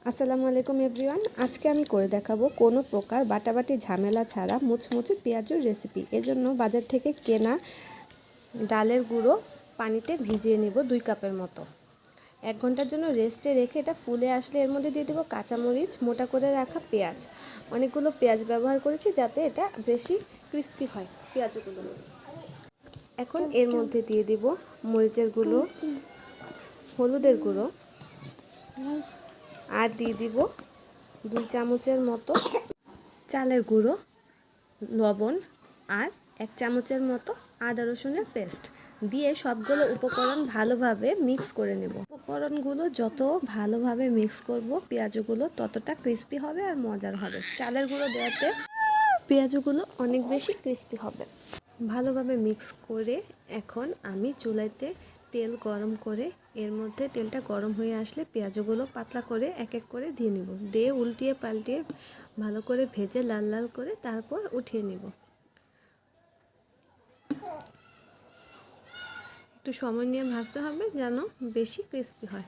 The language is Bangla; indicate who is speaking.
Speaker 1: আসসালামু আলাইকুম এভরিওয়ান। আজকে আমি করে দেখাবো কোনো প্রকার বাটাবাটি ঝামেলা ছাড়া মুচমুচে পেঁয়াজুর রেসিপি। এজন্য বাজার থেকে কেনা ডালের গুঁড়ো পানিতে ভিজিয়ে নেব 2 কাপের মতো। 1 ঘন্টার জন্য রেস্টে রেখে এটা ফুলে আসলে এর মধ্যে দিয়ে দেবো কাঁচামরিচ, মোটা করে রাখা পেঁয়াজ। অনেকগুলো পেঁয়াজ ব্যবহার করেছি যাতে এটা বেশি ক্রিস্পি হয় পেঁয়াজগুলো। এখন এর মধ্যে দিয়ে দেব মরিচের গুঁড়ো, হলুদের গুঁড়ো, আর দিয়ে দিব 2 চামচের মতো চালের গুঁড়ো, লবণ আর 1 চামচের মতো আদা রসুনের পেস্ট দিয়ে সবগুলো উপকরণ ভালোভাবে মিক্স করে নেব। উপকরণগুলো যত ভালোভাবে মিক্স করব পেঁয়াজগুলো ততটা ক্রিস্পি হবে আর মজার হবে। চালের গুঁড়ো দেওয়াতে পেঁয়াজগুলো অনেক বেশি ক্রিস্পি হবে। ভালোভাবে মিক্স করে এখন আমি চুলাতে তেল গরম করে এর মধ্যে তেলটা গরম হয়ে আসলে পেঁয়াজগুলো পাতলা করে এক এক করে দিয়ে নিব। দিয়ে উল্টিয়ে পাল্টিয়ে ভালো করে ভেজে লাল লাল করে তারপর উঠিয়ে নিব। একটু সময় নিয়ে ভাজতে হবে যেন বেশি ক্রিস্পি হয়।